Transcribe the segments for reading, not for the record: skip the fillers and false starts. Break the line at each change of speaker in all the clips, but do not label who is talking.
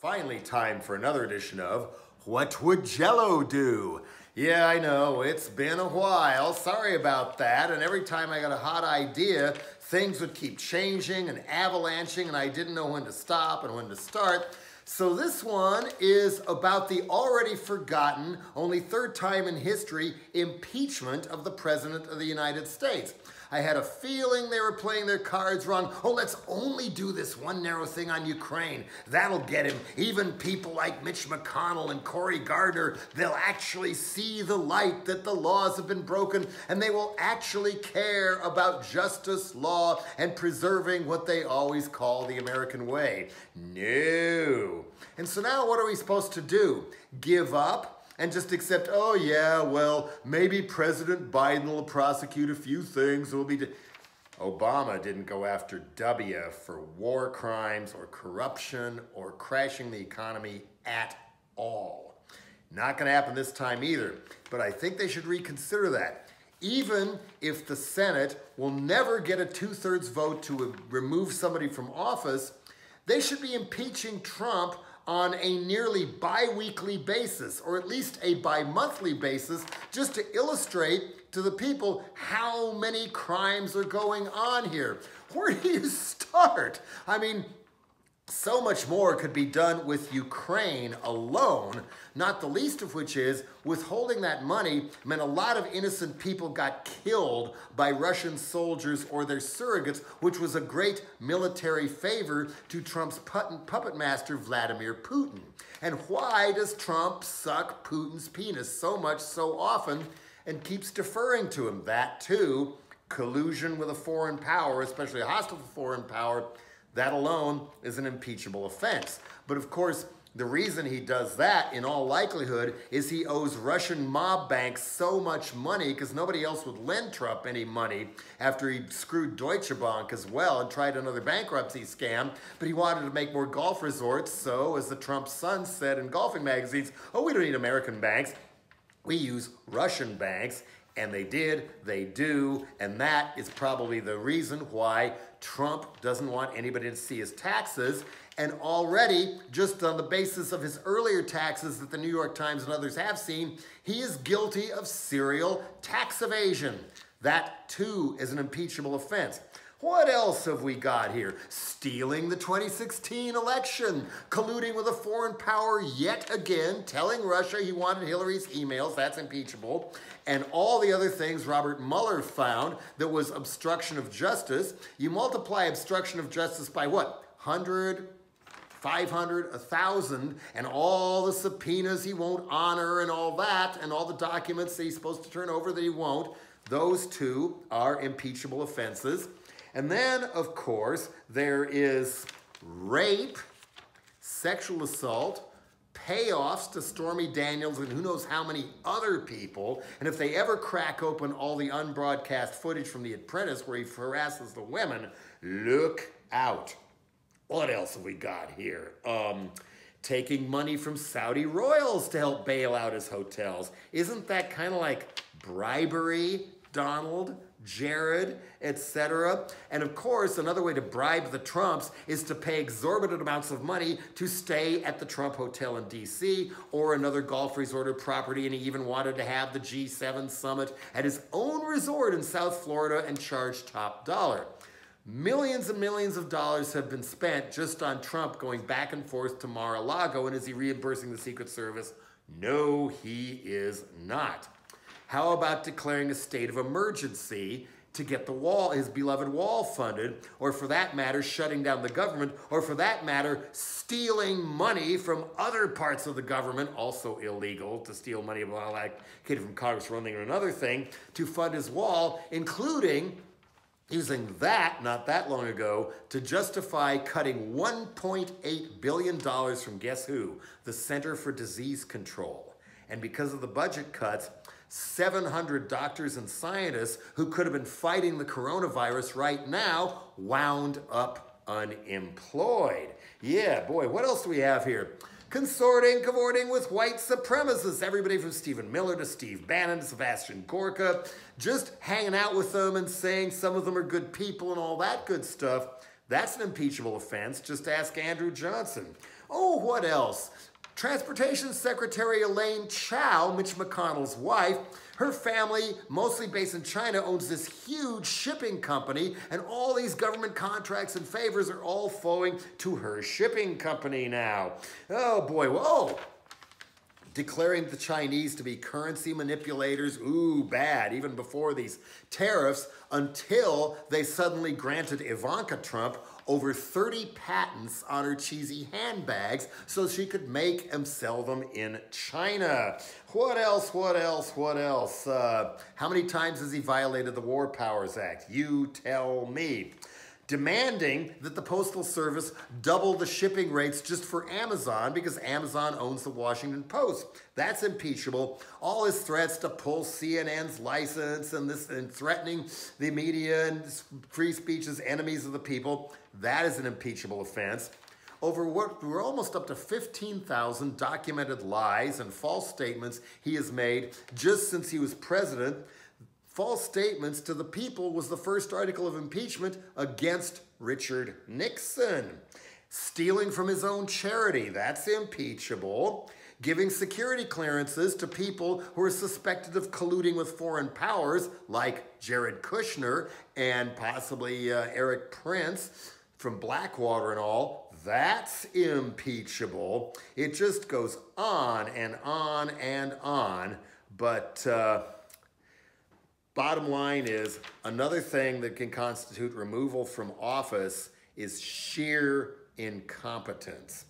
Finally, time for another edition of What Would Jello Do? Yeah, I know, it's been a while. Sorry about that. And every time I got a hot idea, things would keep changing and avalanching, and I didn't know when to stop and when to start. So this one is about the already forgotten, only third time in history, impeachment of the President of the United States. I had a feeling they were playing their cards wrong. Oh, let's only do this one narrow thing on Ukraine. That'll get him. Even people like Mitch McConnell and Cory Gardner, they'll actually see the light that the laws have been broken, and they will actually care about justice, law, and preserving what they always call the American way. No. And so now what are we supposed to do? Give up? And just accept, oh yeah, well, maybe President Biden will prosecute a few things. Obama didn't go after W for war crimes or corruption or crashing the economy at all. Not gonna happen this time either, but I think they should reconsider that. Even if the Senate will never get a 2/3 vote to remove somebody from office, they should be impeaching Trump on a nearly bi-weekly basis, or at least a bi-monthly basis, just to illustrate to the people how many crimes are going on here. Where do you start? I mean, so much more could be done with Ukraine alone, not the least of which is withholding that money meant a lot of innocent people got killed by Russian soldiers or their surrogates, which was a great military favor to Trump's puppet master, Vladimir Putin. And why does Trump suck Putin's penis so much so often and keeps deferring to him? That too, collusion with a foreign power, especially a hostile foreign power, that alone is an impeachable offense. But of course, the reason he does that, in all likelihood, is he owes Russian mob banks so much money because nobody else would lend Trump any money after he screwed Deutsche Bank as well and tried another bankruptcy scam. But he wanted to make more golf resorts, so as the Trump son said in golfing magazines, oh, we don't need American banks. We use Russian banks. And they did, they do, and that is probably the reason why Trump doesn't want anybody to see his taxes. And already, just on the basis of his earlier taxes that the New York Times and others have seen, he is guilty of serial tax evasion. That too is an impeachable offense. What else have we got here? Stealing the 2016 election, colluding with a foreign power yet again, telling Russia he wanted Hillary's emails, that's impeachable, and all the other things Robert Mueller found that was obstruction of justice. You multiply obstruction of justice by what? 100, 500, 1,000, and all the subpoenas he won't honor and all that, and all the documents that he's supposed to turn over that he won't. Those two are impeachable offenses. And then, of course, there is rape, sexual assault, payoffs to Stormy Daniels and who knows how many other people. And if they ever crack open all the unbroadcast footage from The Apprentice where he harasses the women, look out. What else have we got here? Taking money from Saudi royals to help bail out his hotels. Isn't that kind of like bribery, Donald, Jared, etc.? And of course, another way to bribe the Trumps is to pay exorbitant amounts of money to stay at the Trump Hotel in DC or another golf resort or property, and he even wanted to have the G7 summit at his own resort in South Florida and charge top dollar. Millions and millions of dollars have been spent just on Trump going back and forth to Mar-a-Lago, and is he reimbursing the Secret Service? No, he is not. How about declaring a state of emergency to get the wall, his beloved wall, funded, or for that matter, shutting down the government, or for that matter, stealing money from other parts of the government, also illegal to steal money allocated from Congress for one thing or another thing, to fund his wall, including using that, not that long ago, to justify cutting $1.8 billion from guess who? The Center for Disease Control. And because of the budget cuts, 700 doctors and scientists who could have been fighting the coronavirus right now wound up unemployed. Yeah, boy, what else do we have here? Cavorting with white supremacists. Everybody from Stephen Miller to Steve Bannon to Sebastian Gorka, just hanging out with them and saying some of them are good people and all that good stuff. That's an impeachable offense. Just ask Andrew Johnson. Oh, what else? Transportation Secretary Elaine Chao, Mitch McConnell's wife, her family, mostly based in China, owns this huge shipping company, and all these government contracts and favors are all flowing to her shipping company now. Oh boy, whoa! Declaring the Chinese to be currency manipulators, ooh, bad, even before these tariffs, until they suddenly granted Ivanka Trump over 30 patents on her cheesy handbags so she could make and sell them in China. What else, what else, what else? How many times has he violated the War Powers Act? You tell me. Demanding that the Postal Service double the shipping rates just for Amazon because Amazon owns the Washington Post. That's impeachable. All his threats to pull CNN's license and threatening the media and free speech as enemies of the people, that is an impeachable offense. We're almost up to 15,000 documented lies and false statements he has made just since he was president. False statements to the people was the first article of impeachment against Richard Nixon. Stealing from his own charity, that's impeachable. Giving security clearances to people who are suspected of colluding with foreign powers, like Jared Kushner and possibly Eric Prince from Blackwater and all, that's impeachable. It just goes on and on and on, but bottom line is, another thing that can constitute removal from office is sheer incompetence.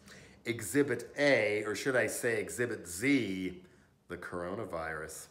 Exhibit A, or should I say Exhibit Z, the coronavirus.